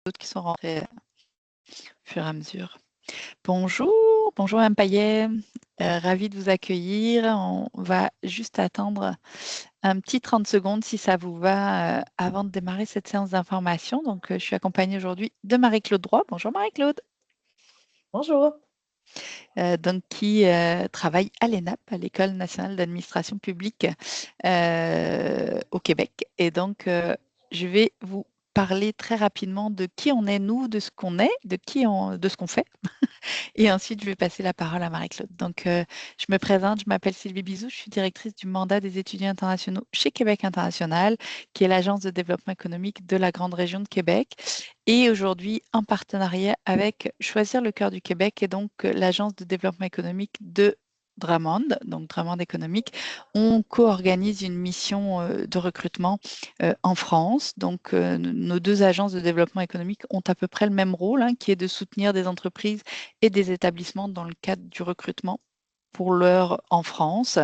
d'autres qui sont rentrés au fur et à mesure. Bonjour, bonjour Mme Payet, ravie de vous accueillir. On va juste attendre un petit 30 secondes si ça vous va avant de démarrer cette séance d'information. Donc, je suis accompagnée aujourd'hui de Marie-Claude Droit. Bonjour Marie-Claude. Bonjour. Donc, qui travaille à l'ENAP, à l'École nationale d'administration publique au Québec. Et donc, je vais vous parler très rapidement de qui on est, nous, de ce qu'on est, de ce qu'on fait. Et ensuite, je vais passer la parole à Marie-Claude. Donc, je me présente, je m'appelle Sylvie Bizou, je suis directrice du mandat des étudiants internationaux chez Québec International, qui est l'agence de développement économique de la grande région de Québec. Et aujourd'hui, en partenariat avec Choisir le cœur du Québec et donc l'agence de développement économique de Drummond, donc Drummond économique, on co-organise une mission de recrutement en France. Donc, nos deux agences de développement économique ont à peu près le même rôle, hein, qui est de soutenir des entreprises et des établissements dans le cadre du recrutement pour l'heure en France.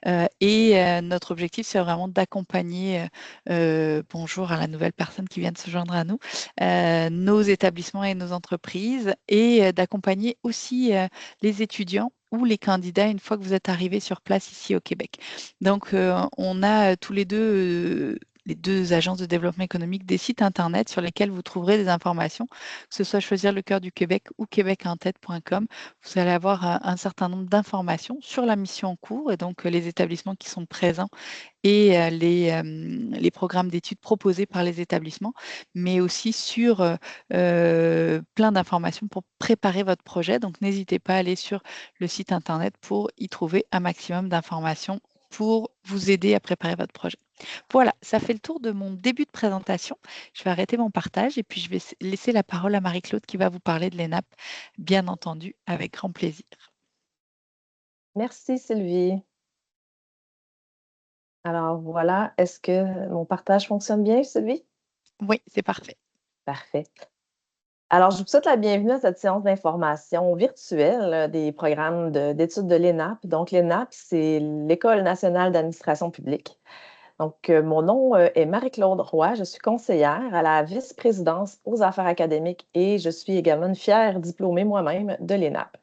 Notre objectif, c'est vraiment d'accompagner, bonjour à la nouvelle personne qui vient de se joindre à nous, nos établissements et nos entreprises et d'accompagner aussi les étudiants ou les candidats une fois que vous êtes arrivés sur place ici au Québec. Donc, on a tous les deux agences de développement économique, des sites Internet sur lesquels vous trouverez des informations, que ce soit Choisir le cœur du Québec ou québecentête.com. Vous allez avoir un certain nombre d'informations sur la mission en cours et donc les établissements qui sont présents et les programmes d'études proposés par les établissements, mais aussi sur plein d'informations pour préparer votre projet. Donc, n'hésitez pas à aller sur le site Internet pour y trouver un maximum d'informations pour vous aider à préparer votre projet. Voilà, ça fait le tour de mon début de présentation. Je vais arrêter mon partage et puis je vais laisser la parole à Marie-Claude qui va vous parler de l'ENAP, bien entendu, avec grand plaisir. Merci Sylvie. Alors voilà, est-ce que mon partage fonctionne bien, Sylvie? Oui, c'est parfait. Parfait. Alors, je vous souhaite la bienvenue à cette séance d'information virtuelle des programmes d'études de l'ENAP. Donc, l'ENAP, c'est l'École nationale d'administration publique. Donc, mon nom est Marie-Claude Roy. Je suis conseillère à la vice-présidence aux affaires académiques et je suis également une fière diplômée moi-même de l'ENAP.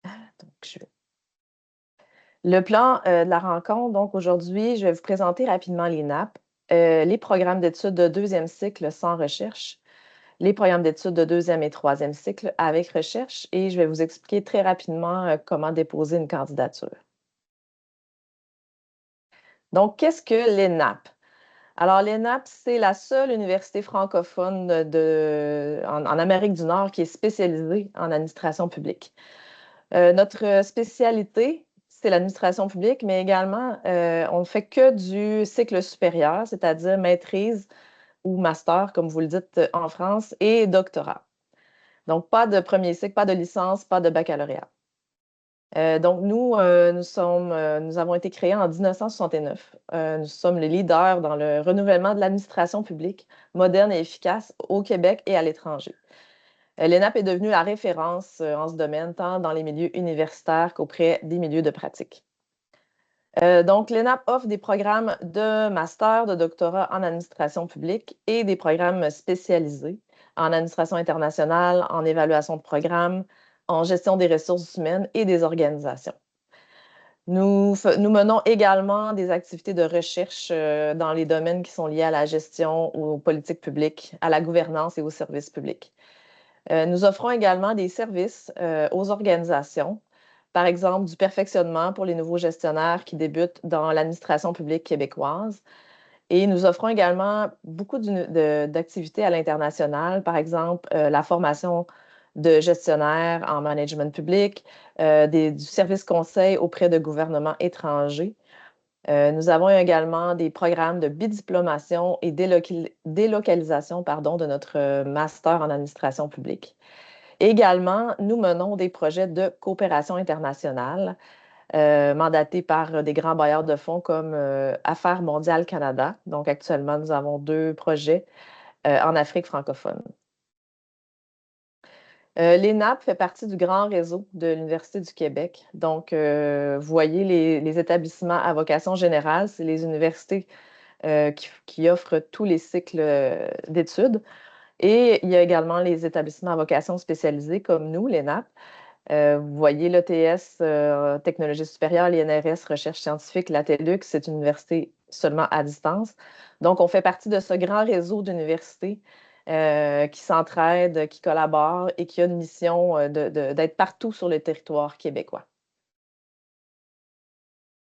Donc, Le plan de la rencontre, donc aujourd'hui, je vais vous présenter rapidement l'ENAP, les programmes d'études de deuxième cycle sans recherche, les programmes d'études de deuxième et troisième cycle avec recherche, et je vais vous expliquer très rapidement comment déposer une candidature. Donc, qu'est-ce que l'ENAP? Alors, l'ENAP, c'est la seule université francophone en Amérique du Nord qui est spécialisée en administration publique. Notre spécialité, c'est l'administration publique, mais également, on ne fait que du cycle supérieur, c'est-à-dire maîtrise ou master, comme vous le dites en France, et doctorat. Donc, pas de premier cycle, pas de licence, pas de baccalauréat. Donc, nous avons été créés en 1969. Nous sommes les leaders dans le renouvellement de l'administration publique moderne et efficace au Québec et à l'étranger. L'ENAP est devenue la référence en ce domaine, tant dans les milieux universitaires qu'auprès des milieux de pratique. Donc, l'ENAP offre des programmes de master, de doctorat en administration publique et des programmes spécialisés en administration internationale, en évaluation de programmes, en gestion des ressources humaines et des organisations. Nous menons également des activités de recherche dans les domaines qui sont liés à la gestion, aux politiques publiques, à la gouvernance et aux services publics. Nous offrons également des services aux organisations, par exemple du perfectionnement pour les nouveaux gestionnaires qui débutent dans l'administration publique québécoise. Et nous offrons également beaucoup d'activités à l'international, par exemple la formation de gestionnaires en management public, du service conseil auprès de gouvernements étrangers. Nous avons également des programmes de bidiplomation et délocalisation de notre master en administration publique. Également, nous menons des projets de coopération internationale mandatés par des grands bailleurs de fonds comme Affaires mondiales Canada. Donc, actuellement, nous avons 2 projets en Afrique francophone. L'ENAP fait partie du grand réseau de l'Université du Québec. Donc, vous voyez les établissements à vocation générale, c'est les universités qui offrent tous les cycles d'études. Et il y a également les établissements à vocation spécialisée comme nous, l'ENAP. Vous voyez l'ETS, Technologie supérieure, l'INRS, Recherche scientifique, la TELUC, c'est une université seulement à distance. Donc, on fait partie de ce grand réseau d'universités qui s'entraident, qui collaborent et qui a une mission d'être partout sur le territoire québécois.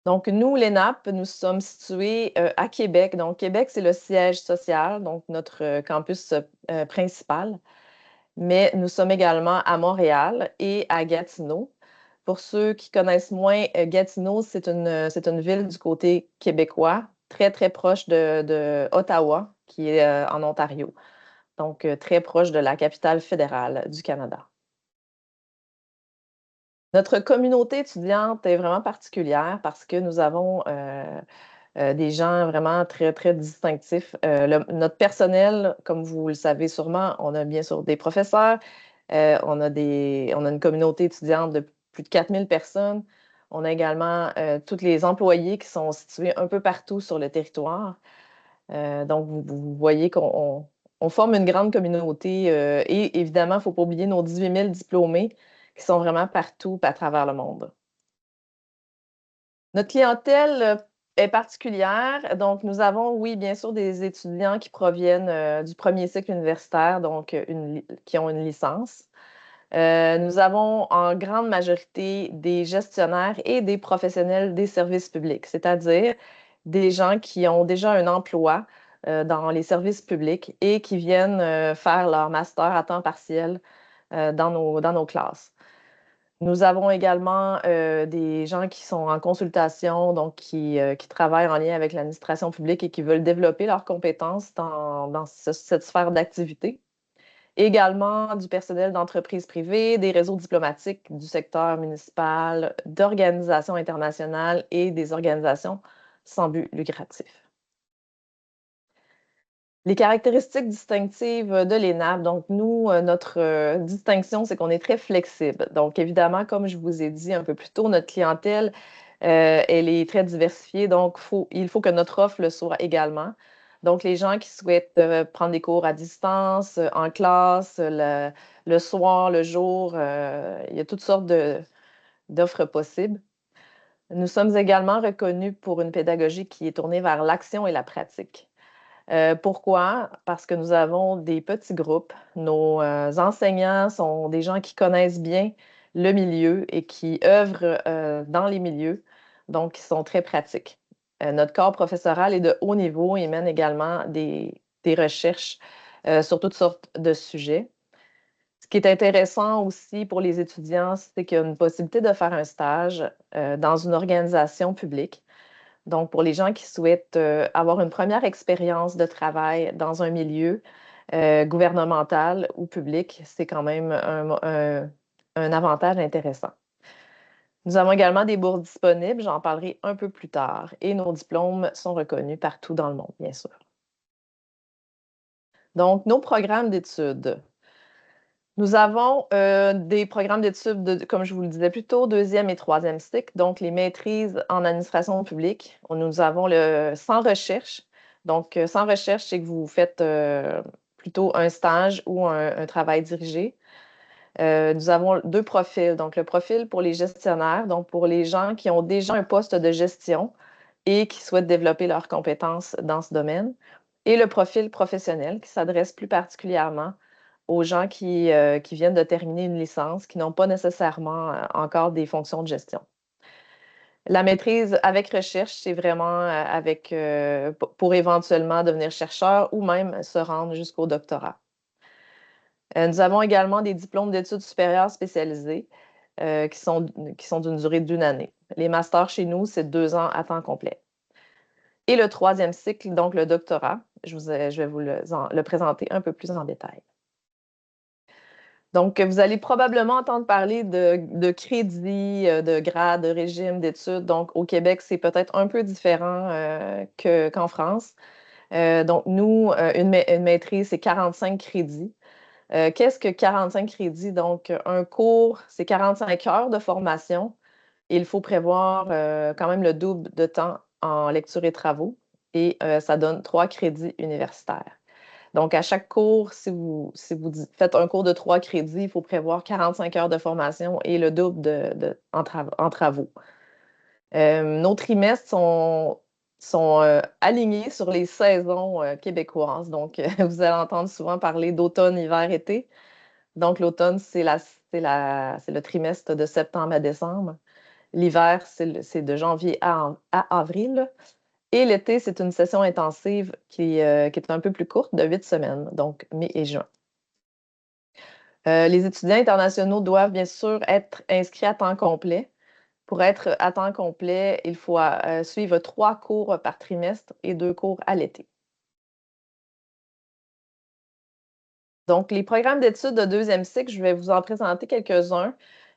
Donc, nous, l'ENAP, nous sommes situés à Québec. Donc, Québec, c'est le siège social, donc notre campus principal. Mais nous sommes également à Montréal et à Gatineau. Pour ceux qui connaissent moins, Gatineau, c'est une ville du côté québécois, très, très proche de Ottawa, qui est en Ontario. Donc, très proche de la capitale fédérale du Canada. Notre communauté étudiante est vraiment particulière parce que nous avons des gens vraiment très, très distinctifs. Notre personnel, comme vous le savez sûrement, on a bien sûr des professeurs, on a une communauté étudiante de plus de 4000 personnes. On a également tous les employés qui sont situés un peu partout sur le territoire. Donc, vous voyez qu'on forme une grande communauté et évidemment, il ne faut pas oublier nos 18 000 diplômés qui sont vraiment partout à travers le monde. Notre clientèle est particulière. Donc, nous avons, oui, bien sûr, des étudiants qui proviennent du premier cycle universitaire, donc qui ont une licence. Nous avons en grande majorité des gestionnaires et des professionnels des services publics, c'est-à-dire des gens qui ont déjà un emploi dans les services publics et qui viennent faire leur master à temps partiel dans nos classes. Nous avons également des gens qui sont en consultation, donc qui travaillent en lien avec l'administration publique et qui veulent développer leurs compétences dans cette sphère d'activité. Également du personnel d'entreprises privées, des réseaux diplomatiques du secteur municipal, d'organisations internationales et des organisations sans but lucratif. Les caractéristiques distinctives de l'ENAP, donc nous, notre distinction, c'est qu'on est très flexible. Donc évidemment, comme je vous ai dit un peu plus tôt, notre clientèle, elle est très diversifiée, donc il faut que notre offre le soit également. Donc les gens qui souhaitent prendre des cours à distance, en classe, le soir, le jour, il y a toutes sortes d'offres possibles. Nous sommes également reconnus pour une pédagogie qui est tournée vers l'action et la pratique. Pourquoi? Parce que nous avons des petits groupes. Nos enseignants sont des gens qui connaissent bien le milieu et qui œuvrent dans les milieux, donc qui sont très pratiques. Notre corps professoral est de haut niveau et mène également des recherches sur toutes sortes de sujets. Ce qui est intéressant aussi pour les étudiants, c'est qu'il y a une possibilité de faire un stage dans une organisation publique. Donc, pour les gens qui souhaitent avoir une première expérience de travail dans un milieu gouvernemental ou public, c'est quand même un avantage intéressant. Nous avons également des bourses disponibles, j'en parlerai un peu plus tard, et nos diplômes sont reconnus partout dans le monde, bien sûr. Donc, nos programmes d'études. Nous avons des programmes d'études, comme je vous le disais plus tôt, deuxième et troisième cycle, donc les maîtrises en administration publique. Nous avons le sans recherche. Donc, sans recherche, c'est que vous faites plutôt un stage ou un travail dirigé. Nous avons deux profils. Donc, le profil pour les gestionnaires, donc pour les gens qui ont déjà un poste de gestion et qui souhaitent développer leurs compétences dans ce domaine. Et le profil professionnel qui s'adresse plus particulièrement aux gens qui viennent de terminer une licence, qui n'ont pas nécessairement encore des fonctions de gestion. La maîtrise avec recherche, c'est vraiment pour éventuellement devenir chercheur ou même se rendre jusqu'au doctorat. Nous avons également des diplômes d'études supérieures spécialisés qui sont d'une durée d'1 année. Les masters chez nous, c'est 2 ans à temps complet. Et le troisième cycle, donc le doctorat, je vais vous le présenter un peu plus en détail. Donc, vous allez probablement entendre parler de crédits, de grades, de régimes d'études. Donc, au Québec, c'est peut-être un peu différent qu'en France. Donc, nous, une maîtrise, c'est 45 crédits. Qu'est-ce que 45 crédits? Donc, un cours, c'est 45 heures de formation. Il faut prévoir quand même le double de temps en lecture et travaux et ça donne 3 crédits universitaires. Donc, à chaque cours, si vous faites un cours de 3 crédits, il faut prévoir 45 heures de formation et le double en travaux. Nos trimestres sont alignés sur les saisons québécoises. Donc, vous allez entendre souvent parler d'automne, hiver, été. Donc, l'automne, c'est le trimestre de septembre à décembre. L'hiver, c'est de janvier à avril. Et l'été, c'est une session intensive qui est un peu plus courte, de 8 semaines, donc mai et juin. Les étudiants internationaux doivent bien sûr être inscrits à temps complet. Pour être à temps complet, il faut suivre 3 cours par trimestre et 2 cours à l'été. Donc, les programmes d'études de deuxième cycle, je vais vous en présenter quelques-uns.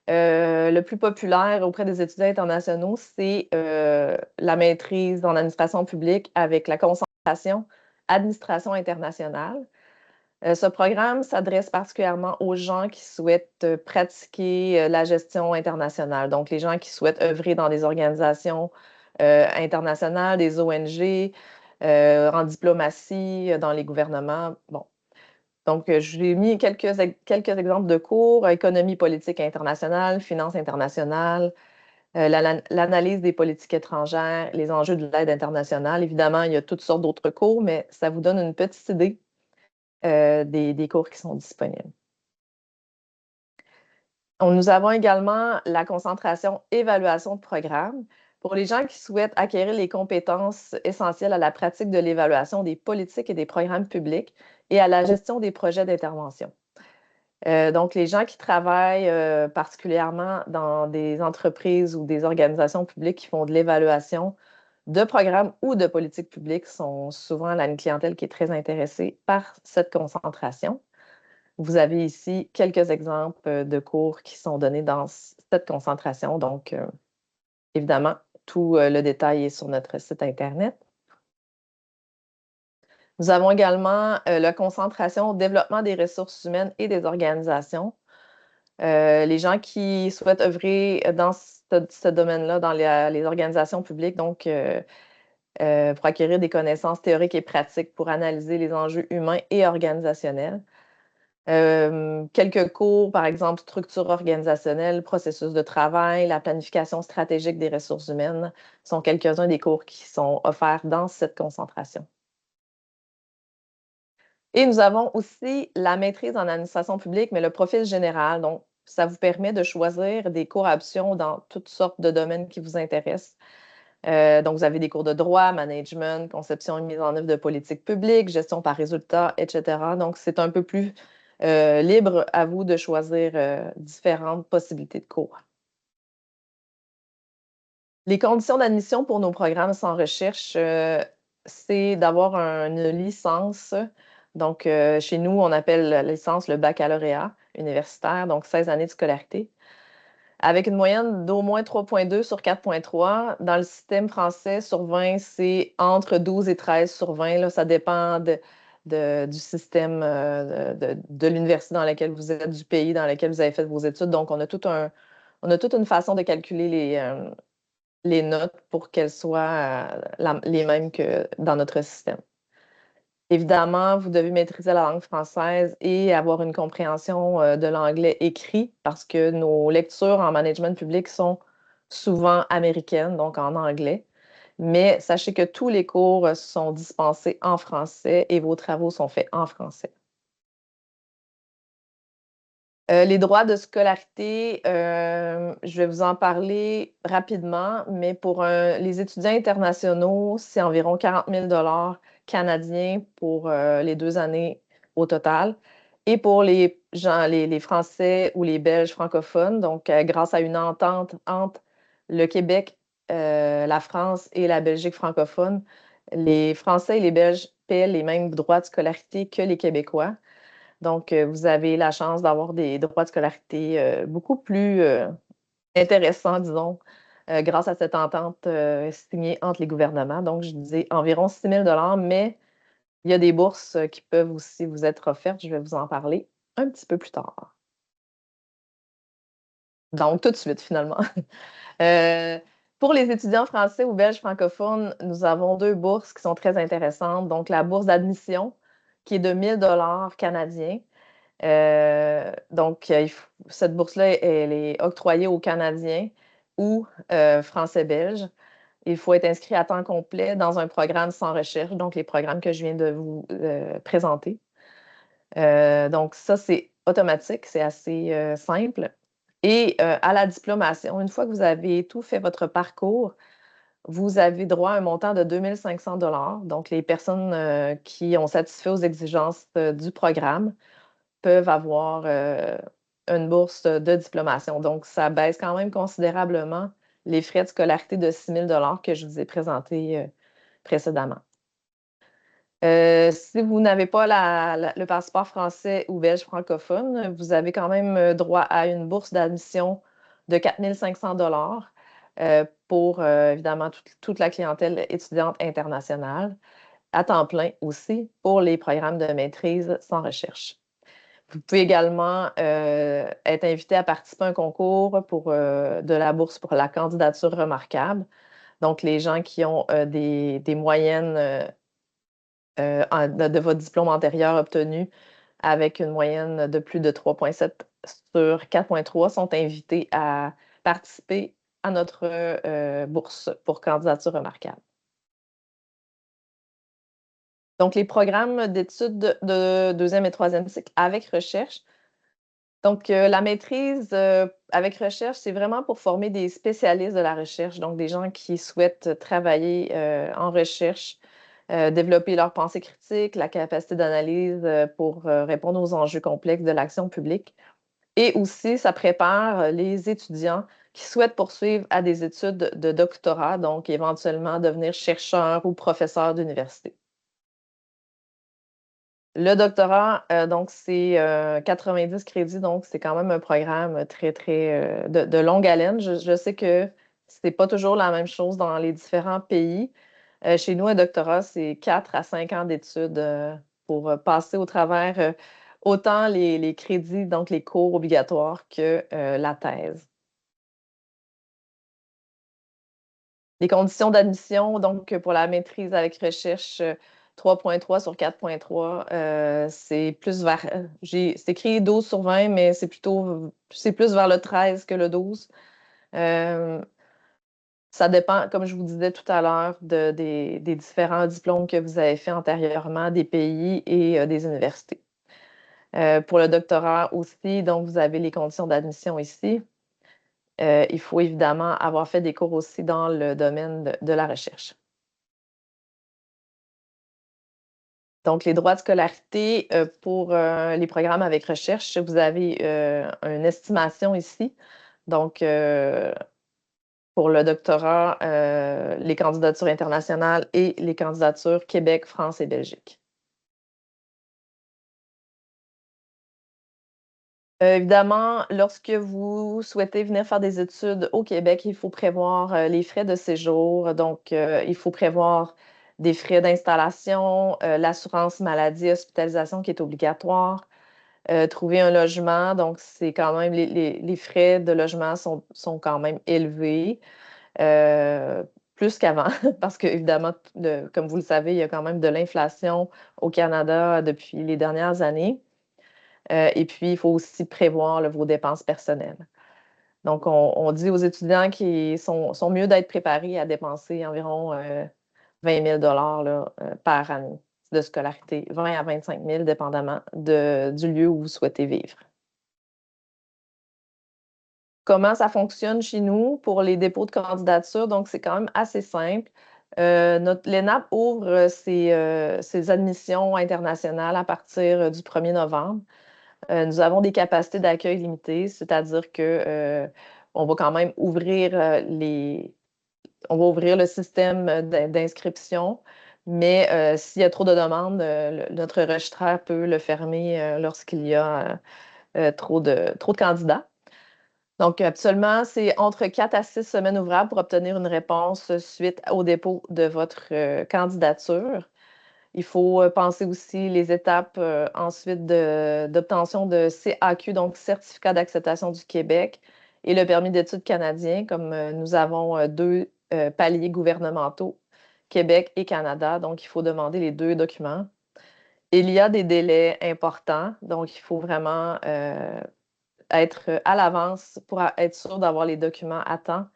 Le plus populaire auprès des étudiants internationaux, c'est la maîtrise en administration publique avec la concentration administration internationale. Ce programme s'adresse particulièrement aux gens qui souhaitent pratiquer la gestion internationale, donc les gens qui souhaitent œuvrer dans des organisations internationales, des ONG, en diplomatie, dans les gouvernements. Bon. Donc, j'ai mis quelques exemples de cours: économie politique internationale, finance internationale, l'analyse des politiques étrangères, les enjeux de l'aide internationale. Évidemment, il y a toutes sortes d'autres cours, mais ça vous donne une petite idée des cours qui sont disponibles. Nous avons également la concentration évaluation de programme pour les gens qui souhaitent acquérir les compétences essentielles à la pratique de l'évaluation des politiques et des programmes publics et à la gestion des projets d'intervention. Donc, les gens qui travaillent particulièrement dans des entreprises ou des organisations publiques qui font de l'évaluation de programmes ou de politiques publiques sont souvent une clientèle qui est très intéressée par cette concentration. Vous avez ici quelques exemples de cours qui sont donnés dans cette concentration. Donc, évidemment, tout le détail est sur notre site Internet. Nous avons également la concentration au développement des ressources humaines et des organisations. Les gens qui souhaitent œuvrer dans ce domaine-là, dans les organisations publiques, donc pour acquérir des connaissances théoriques et pratiques pour analyser les enjeux humains et organisationnels. Quelques cours, par exemple, structure organisationnelle, processus de travail, la planification stratégique des ressources humaines, sont quelques-uns des cours qui sont offerts dans cette concentration. Et nous avons aussi la maîtrise en administration publique, mais le profil général. Donc, ça vous permet de choisir des cours à option dans toutes sortes de domaines qui vous intéressent. Donc, vous avez des cours de droit, management, conception et mise en œuvre de politique publique, gestion par résultat, etc. Donc, c'est un peu plus libre à vous de choisir différentes possibilités de cours. Les conditions d'admission pour nos programmes sans recherche, c'est d'avoir une licence. Donc, chez nous, on appelle la licence le baccalauréat universitaire, donc 16 années de scolarité, avec une moyenne d'au moins 3,2 sur 4,3. Dans le système français, sur 20, c'est entre 12 et 13 sur 20. Là, ça dépend du système de l'université dans laquelle vous êtes, du pays dans lequel vous avez fait vos études. Donc, on a toute une façon de calculer les notes pour qu'elles soient les mêmes que dans notre système. Évidemment, vous devez maîtriser la langue française et avoir une compréhension de l'anglais écrit parce que nos lectures en management public sont souvent américaines, donc en anglais. Mais sachez que tous les cours sont dispensés en français et vos travaux sont faits en français. Les droits de scolarité, je vais vous en parler rapidement, mais pour les étudiants internationaux, c'est environ 40 000 canadiens pour les 2 années au total. Et pour les gens, les Français ou les Belges francophones, donc grâce à une entente entre le Québec, la France et la Belgique francophone, les Français et les Belges paient les mêmes droits de scolarité que les Québécois. Donc, vous avez la chance d'avoir des droits de scolarité beaucoup plus intéressants, disons, grâce à cette entente signée entre les gouvernements. Donc, je disais environ 6 000 mais il y a des bourses qui peuvent aussi vous être offertes. Je vais vous en parler un petit peu plus tard. Donc, tout de suite, finalement. Pour les étudiants français ou belges francophones, nous avons 2 bourses qui sont très intéressantes. Donc, la bourse d'admission, qui est de 1 000 $ canadiens. Donc, cette bourse-là, elle est octroyée aux Canadiens ou Français-Belges. Il faut être inscrit à temps complet dans un programme sans recherche, donc les programmes que je viens de vous présenter. Donc, ça, c'est automatique, c'est assez simple. Et à la diplomation, une fois que vous avez tout fait votre parcours, vous avez droit à un montant de 2 500 $. Donc, les personnes qui ont satisfait aux exigences du programme peuvent avoir une bourse de diplomation. Donc, ça baisse quand même considérablement les frais de scolarité de 6 000 $ que je vous ai présentés précédemment. Si vous n'avez pas le passeport français ou belge francophone, vous avez quand même droit à une bourse d'admission de 4 500 $ pour évidemment toute la clientèle étudiante internationale, à temps plein aussi pour les programmes de maîtrise sans recherche. Vous pouvez également être invité à participer à un concours pour de la bourse pour la candidature remarquable. Donc, les gens qui ont des moyennes de votre diplôme antérieur obtenu avec une moyenne de plus de 3,7 sur 4,3 sont invités à participer à notre bourse pour candidature remarquable. Donc, les programmes d'études de deuxième et troisième cycle avec recherche. Donc, la maîtrise avec recherche, c'est vraiment pour former des spécialistes de la recherche, donc des gens qui souhaitent travailler en recherche, développer leur pensée critique, la capacité d'analyse pour répondre aux enjeux complexes de l'action publique. Et aussi, ça prépare les étudiants qui souhaitent poursuivre à des études de doctorat, donc éventuellement devenir chercheur ou professeur d'université. Le doctorat, donc c'est 90 crédits, donc c'est quand même un programme très, très de longue haleine. Je sais que c'est pas toujours la même chose dans les différents pays. Chez nous, un doctorat, c'est 4 à 5 ans d'études pour passer au travers autant les crédits, donc les cours obligatoires, que la thèse. Les conditions d'admission, donc pour la maîtrise avec recherche, 3,3 sur 4,3, c'est plus vers... C'est écrit 12 sur 20, mais c'est plus vers le 13 que le 12. Ça dépend, comme je vous disais tout à l'heure, des différents diplômes que vous avez faits antérieurement, des pays et des universités. Pour le doctorat aussi, donc vous avez les conditions d'admission ici. Il faut évidemment avoir fait des cours aussi dans le domaine de la recherche. Donc, les droits de scolarité pour les programmes avec recherche, vous avez une estimation ici. Donc, pour le doctorat, les candidatures internationales et les candidatures Québec, France et Belgique. Évidemment, lorsque vous souhaitez venir faire des études au Québec, il faut prévoir les frais de séjour. Donc, il faut prévoir des frais d'installation, l'assurance maladie, hospitalisation qui est obligatoire, trouver un logement. Donc, c'est quand même les frais de logement sont quand même élevés, plus qu'avant, parce que, évidemment, comme vous le savez, il y a quand même de l'inflation au Canada depuis les dernières années. Et puis, il faut aussi prévoir vos dépenses personnelles. Donc, on dit aux étudiants qu'ils sont mieux d'être préparés à dépenser environ 20 000 $ par année de scolarité, 20 à 25 000 dépendamment du lieu où vous souhaitez vivre. Comment ça fonctionne chez nous pour les dépôts de candidature? Donc, c'est quand même assez simple. L'ENAP ouvre ses admissions internationales à partir du 1er novembre. Nous avons des capacités d'accueil limitées, c'est-à-dire que on va quand même ouvrir le système d'inscription, mais s'il y a trop de demandes, notre registraire peut le fermer lorsqu'il y a trop de candidats. Donc, actuellement, c'est entre 4 à 6 semaines ouvrables pour obtenir une réponse suite au dépôt de votre candidature. Il faut penser aussi les étapes ensuite d'obtention de CAQ, donc Certificat d'acceptation du Québec, et le permis d'études canadien, comme nous avons deux paliers gouvernementaux, Québec et Canada. Donc, il faut demander les deux documents. Il y a des délais importants, donc il faut vraiment être à l'avance pour être sûr d'avoir les documents à temps.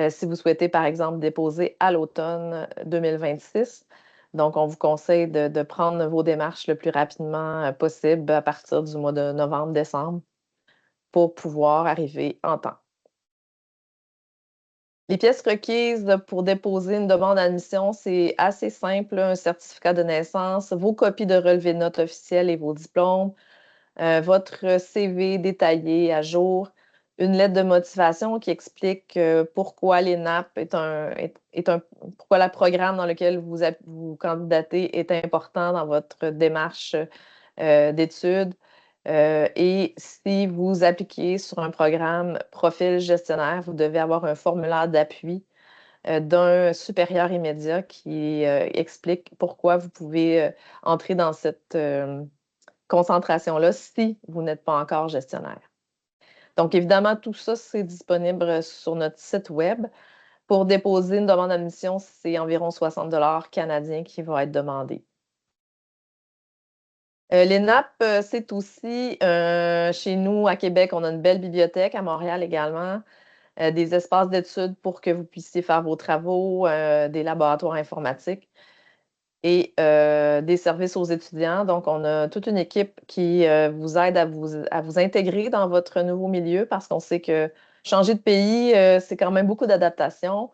Si vous souhaitez, par exemple, déposer à l'automne 2026. Donc, on vous conseille de prendre vos démarches le plus rapidement possible à partir du mois de novembre-décembre pour pouvoir arriver en temps. Les pièces requises pour déposer une demande d'admission, c'est assez simple, un certificat de naissance, vos copies de relevé de notes officielles et vos diplômes, votre CV détaillé à jour, une lettre de motivation qui explique pourquoi l'ENAP pourquoi le programme dans lequel vous candidatez est important dans votre démarche d'études. Et si vous appliquez sur un programme profil gestionnaire, vous devez avoir un formulaire d'appui d'un supérieur immédiat qui explique pourquoi vous pouvez entrer dans cette concentration-là si vous n'êtes pas encore gestionnaire. Donc, évidemment, tout ça, c'est disponible sur notre site web. Pour déposer une demande d'admission, c'est environ 60 canadiens qui vont être demandés. L'ENAP, c'est aussi, chez nous à Québec, on a une belle bibliothèque, à Montréal également, des espaces d'études pour que vous puissiez faire vos travaux, des laboratoires informatiques et des services aux étudiants. Donc, on a toute une équipe qui vous aide à vous intégrer dans votre nouveau milieu parce qu'on sait que changer de pays, c'est quand même beaucoup d'adaptation.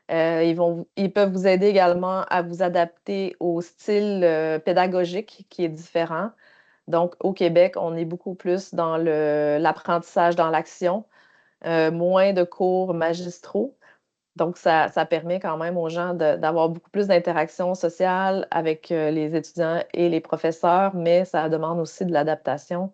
Ils peuvent vous aider également à vous adapter au style pédagogique qui est différent. Donc, au Québec, on est beaucoup plus dans l'apprentissage dans l'action, moins de cours magistraux. Donc, ça permet quand même aux gens d'avoir beaucoup plus d'interactions sociales avec les étudiants et les professeurs, mais ça demande aussi de l'adaptation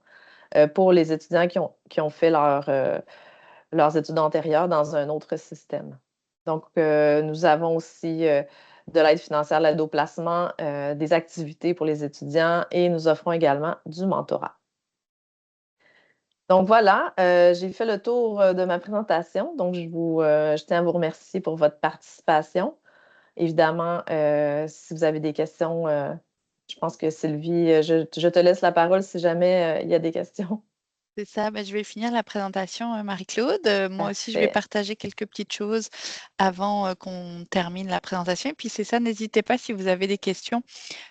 pour les étudiants qui ont fait leurs études antérieures dans un autre système. Donc, nous avons aussi de l'aide financière, de l'aide au placement, des activités pour les étudiants et nous offrons également du mentorat. Donc voilà, j'ai fait le tour de ma présentation. Donc, je tiens à vous remercier pour votre participation. Évidemment, si vous avez des questions, je pense que Sylvie, je te laisse la parole si jamais il y a des questions. C'est ça, je vais finir la présentation, Marie-Claude. Moi aussi, je vais Parfait. partager quelques petites choses avant qu'on termine la présentation. Et puis, c'est ça, n'hésitez pas si vous avez des questions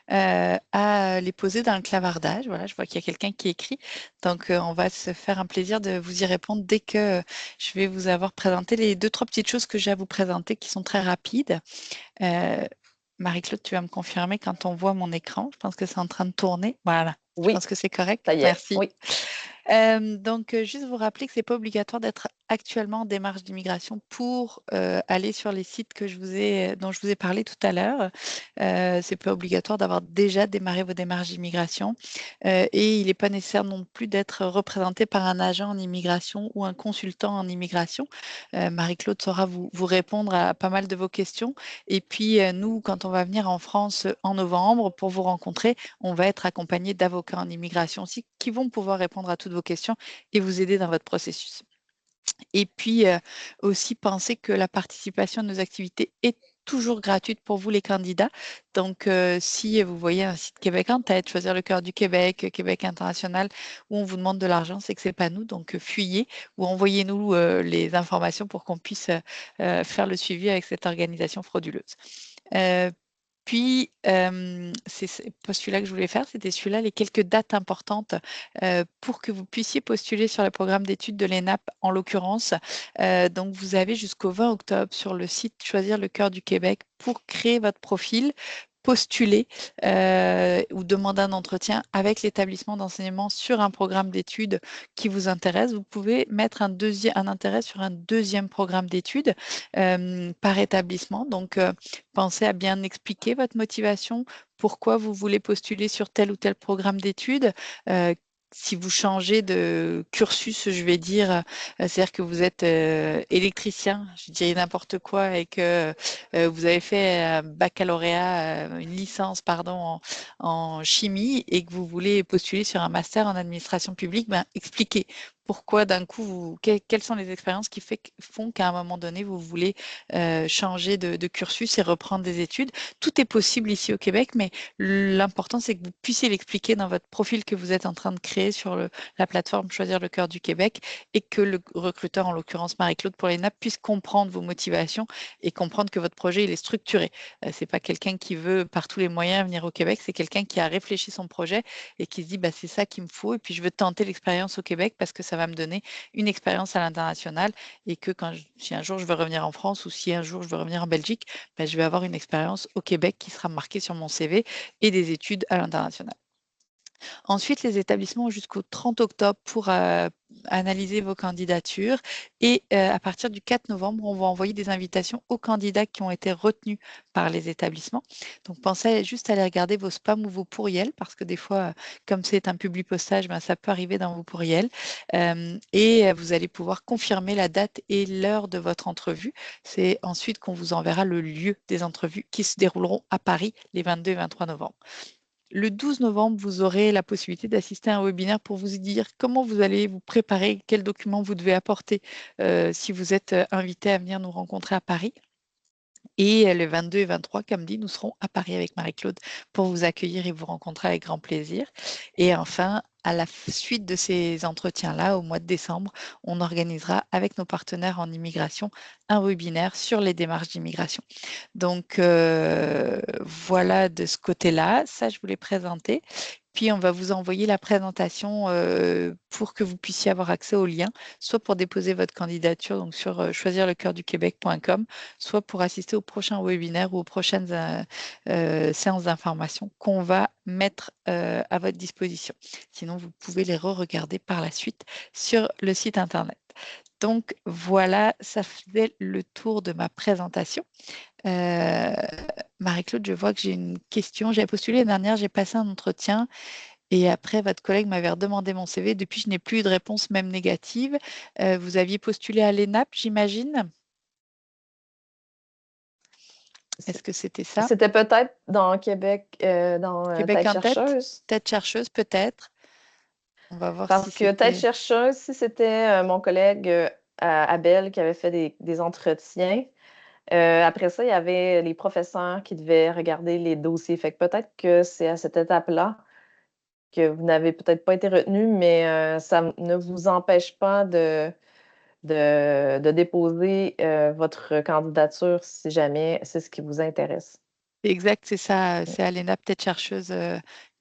à les poser dans le clavardage. Voilà, je vois qu'il y a quelqu'un qui écrit. Donc, on va se faire un plaisir de vous y répondre dès que je vais vous avoir présenté les deux, trois petites choses que j'ai à vous présenter qui sont très rapides. Marie-Claude, tu vas me confirmer quand on voit mon écran. Je pense que c'est en train de tourner. Voilà, je Oui, pense que c'est correct. ça y est. Merci. Oui. Donc, juste vous rappeler que c'est pas obligatoire d'être actuellement en démarche d'immigration pour aller sur les sites dont je vous ai parlé tout à l'heure. C'est pas obligatoire d'avoir déjà démarré vos démarches d'immigration et il n'est pas nécessaire non plus d'être représenté par un agent en immigration ou un consultant en immigration. Marie-Claude saura vous répondre à pas mal de vos questions. Et puis, nous, quand on va venir en France en novembre pour vous rencontrer, on va être accompagné d'avocats en immigration aussi qui vont pouvoir répondre à toutes vos questions et vous aider dans votre processus. Et puis aussi penser que la participation à nos activités est toujours gratuite pour vous les candidats. Donc, si vous voyez un site Québec en tête, choisir le cœur du Québec, Québec international, où on vous demande de l'argent, c'est que c'est pas nous. Donc, fuyez ou envoyez-nous les informations pour qu'on puisse faire le suivi avec cette organisation frauduleuse. Puis, c'est pas celui-là que je voulais faire, c'était celui-là, les quelques dates importantes pour que vous puissiez postuler sur le programme d'études de l'ENAP en l'occurrence. Donc, vous avez jusqu'au 20 octobre sur le site Choisir le cœur du Québec pour créer votre profil, postuler ou demander un entretien avec l'établissement d'enseignement sur un programme d'études qui vous intéresse. Vous pouvez mettre un intérêt sur un deuxième programme d'études par établissement. Donc, pensez à bien expliquer votre motivation, pourquoi vous voulez postuler sur tel ou tel programme d'études. Si vous changez de cursus, je vais dire, c'est-à-dire que vous êtes électricien, je dirais n'importe quoi, et que vous avez fait un baccalauréat, une licence, pardon, en chimie, et que vous voulez postuler sur un master en administration publique, expliquez pourquoi d'un coup, quelles sont les expériences qui font qu'à un moment donné, vous voulez changer de cursus et reprendre des études. Tout est possible ici au Québec, mais l'important, c'est que vous puissiez l'expliquer dans votre profil que vous êtes en train de créer sur la plateforme Choisir le cœur du Québec et que le recruteur, en l'occurrence Marie-Claude pour les NAP, puisse comprendre vos motivations et comprendre que votre projet il est structuré. C'est pas quelqu'un qui veut par tous les moyens venir au Québec, c'est quelqu'un qui a réfléchi son projet et qui se dit bah, c'est ça qu'il me faut et puis je veux tenter l'expérience au Québec parce que ça va me donner une expérience à l'international et que si un jour je veux revenir en France ou si un jour je veux revenir en Belgique, ben, je vais avoir une expérience au Québec qui sera marquée sur mon CV et des études à l'international. Ensuite, les établissements ont jusqu'au 30 octobre pour analyser vos candidatures et à partir du 4 novembre, on va envoyer des invitations aux candidats qui ont été retenus par les établissements. Donc, pensez juste à aller regarder vos spams ou vos pourriels parce que des fois, comme c'est un public postage, ben, ça peut arriver dans vos pourriels et vous allez pouvoir confirmer la date et l'heure de votre entrevue. C'est ensuite qu'on vous enverra le lieu des entrevues qui se dérouleront à Paris les 22 et 23 novembre. Le 12 novembre, vous aurez la possibilité d'assister à un webinaire pour vous dire comment vous allez vous préparer, quels documents vous devez apporter si vous êtes invité à venir nous rencontrer à Paris. Et le 22 et 23, comme dit, nous serons à Paris avec Marie-Claude pour vous accueillir et vous rencontrer avec grand plaisir. Et enfin, à la suite de ces entretiens-là, au mois de décembre, on organisera avec nos partenaires en immigration un webinaire sur les démarches d'immigration. Donc, voilà de ce côté-là. Ça, je voulais présenter. Puis, on va vous envoyer la présentation pour que vous puissiez avoir accès au lien, soit pour déposer votre candidature donc sur choisirlecoeurduquebec.com, soit pour assister au prochain webinaire ou aux prochaines séances d'information qu'on va mettre à votre disposition. Sinon, vous pouvez les re-regarder par la suite sur le site Internet. Donc, voilà, ça faisait le tour de ma présentation. Marie-Claude, je vois que j'ai une question. J'ai postulé l'année dernière, j'ai passé un entretien et après, votre collègue m'avait redemandé mon CV. Depuis, je n'ai plus eu de réponse, même négative. Vous aviez postulé à l'ENAP, j'imagine? Est-ce que c'était ça? C'était peut-être dans Québec, dans Québec Tête en tête? chercheuse. Tête chercheuse, peut-être. On va voir si Parce que Tête c'était... chercheuse, si c'était mon collègue Abel qui avait fait des entretiens. Après ça, il y avait les professeurs qui devaient regarder les dossiers. Fait que peut-être que c'est à cette étape-là que vous n'avez peut-être pas été retenu, mais ça ne vous empêche pas de déposer votre candidature si jamais c'est ce qui vous intéresse. Exact, c'est ça, c'est Alena, peut-être chercheuse,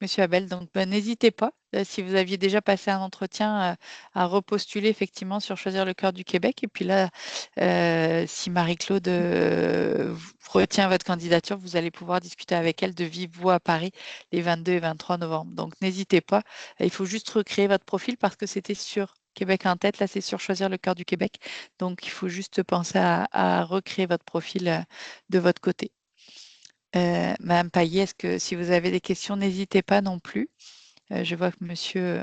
Monsieur Abel. Donc, ben, n'hésitez pas, si vous aviez déjà passé un entretien, à repostuler effectivement sur Choisir le cœur du Québec. Et puis là, si Marie-Claude retient votre candidature, vous allez pouvoir discuter avec elle de vive voix à Paris les 22 et 23 novembre. Donc, n'hésitez pas. Il faut juste recréer votre profil parce que c'était sur Québec en tête. Là, c'est sur Choisir le cœur du Québec. Donc, il faut juste penser à recréer votre profil de votre côté. Madame Paillet, est-ce que si vous avez des questions, n'hésitez pas non plus. Je vois que Monsieur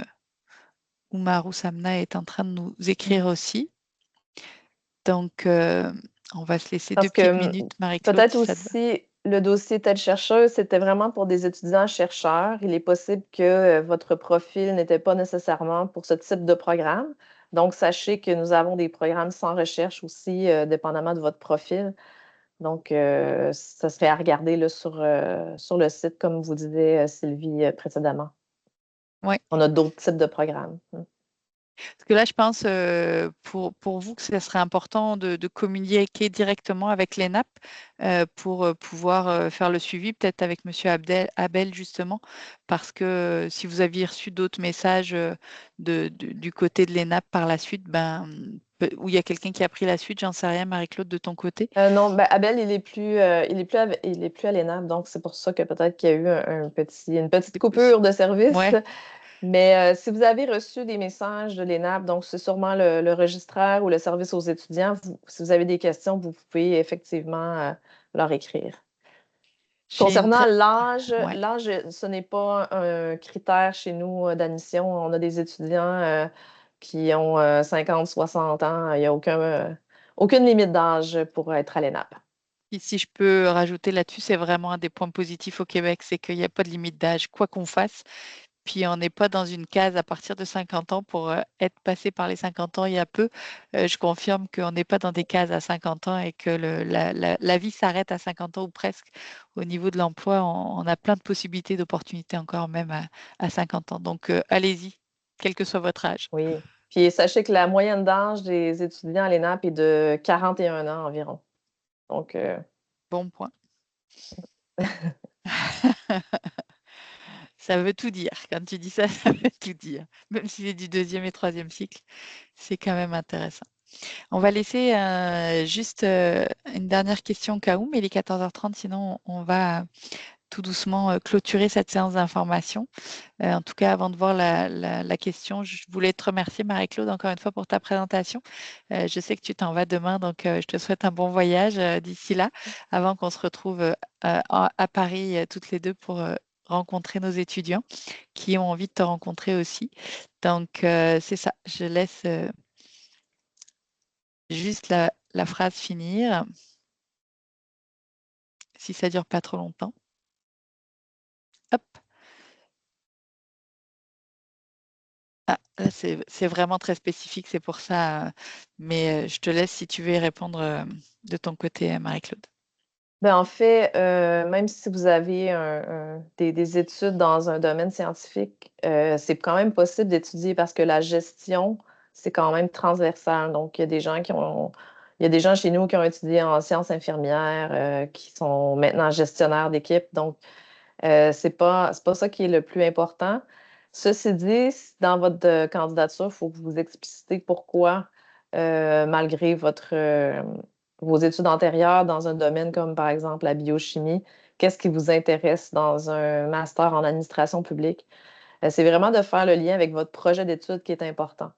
Oumarou Samna est en train de nous écrire aussi. Donc, on va se laisser deux Parce petites que minutes, Marie-Claude, peut-être si ça te va. aussi le dossier tête chercheuse, c'était vraiment pour des étudiants chercheurs. Il est possible que votre profil n'était pas nécessairement pour ce type de programme. Donc, sachez que nous avons des programmes sans recherche aussi, dépendamment de votre profil. Donc, ça serait à regarder là, sur le site, comme vous disait Sylvie précédemment. Oui. On a d'autres types de programmes. Parce que là, je pense pour vous que ce serait important de communiquer directement avec l'ENAP pour pouvoir faire le suivi, peut-être avec Monsieur Abel justement, parce que si vous aviez reçu d'autres messages du côté de l'ENAP par la suite, ben, où il y a quelqu'un qui a pris la suite, j'en sais rien, Marie-Claude, de ton côté. Non, ben, Abel, il est plus à l'ENAP, donc c'est pour ça que peut-être qu'il y a eu une petite C'est possible. coupure de service. Ouais. Mais si vous avez reçu des messages de l'ENAP, donc c'est sûrement le registraire ou le service aux étudiants, si vous avez des questions, vous pouvez effectivement leur écrire. J'ai une Concernant très... l'âge, Ouais. l'âge, ce n'est pas un critère chez nous d'admission. On a des étudiants qui ont 50, 60 ans. Il n'y a aucune limite d'âge pour être à l'ENAP. Et si je peux rajouter là-dessus, c'est vraiment un des points positifs au Québec, c'est qu'il n'y a pas de limite d'âge, quoi qu'on fasse. puis on n'est pas dans une case à partir de 50 ans pour être passé par les 50 ans il y a peu. Je confirme qu'on n'est pas dans des cases à 50 ans et que la vie s'arrête à 50 ans ou presque. Au niveau de l'emploi, on a plein de possibilités, d'opportunités encore même à 50 ans. Donc, allez-y, quel que soit votre âge. Oui. Puis sachez que la moyenne d'âge des étudiants à l'ENAP est de 41 ans environ. Donc, Bon point. Ça veut tout dire. Quand tu dis ça, ça veut tout dire. Même si c'est du deuxième et troisième cycle, c'est quand même intéressant. On va laisser juste une dernière question au cas où, mais il est 14h30, sinon on va tout doucement clôturer cette séance d'information. En tout cas, avant de voir la question, je voulais te remercier, Marie-Claude, encore une fois pour ta présentation. Je sais que tu t'en vas demain, donc je te souhaite un bon voyage d'ici là, avant qu'on se retrouve à Paris toutes les deux pour rencontrer nos étudiants qui ont envie de te rencontrer aussi. Donc, c'est ça. Je laisse juste la phrase finir, si ça dure pas trop longtemps. Hop. Ah, là, c'est vraiment très spécifique, c'est pour ça. Mais je te laisse si tu veux y répondre de ton côté, Marie-Claude. ben, en fait, même si vous avez des études dans un domaine scientifique, c'est quand même possible d'étudier parce que la gestion, c'est quand même transversal. Donc, il y a des gens chez nous qui ont étudié en sciences infirmières, qui sont maintenant gestionnaires d'équipe. Donc, c'est pas ça qui est le plus important. Ceci dit, dans votre candidature, il faut que vous explicitez pourquoi, malgré vos études antérieures dans un domaine comme par exemple la biochimie, qu'est-ce qui vous intéresse dans un master en administration publique? C'est vraiment de faire le lien avec votre projet d'études qui est important.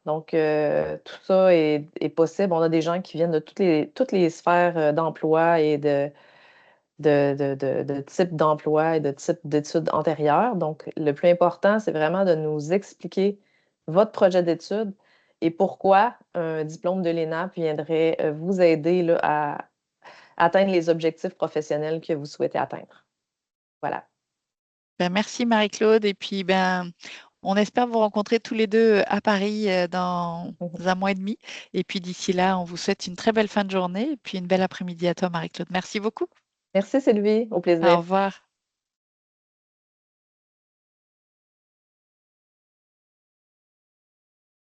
Donc, tout ça est possible. On a des gens qui viennent de toutes les sphères d'emploi et de type d'emploi et de type d'études antérieures. Donc, le plus important, c'est vraiment de nous expliquer votre projet d'études et pourquoi un diplôme de l'ENAP viendrait vous aider là, à atteindre les objectifs professionnels que vous souhaitez atteindre. Voilà. Ben, merci, Marie-Claude. Et puis, ben, on espère vous rencontrer tous les deux à Paris dans un mois et demi. Et puis, d'ici là, on vous souhaite une très belle fin de journée et puis une belle après-midi à toi, Marie-Claude. Merci beaucoup. Merci Sylvie, au Au plaisir. revoir.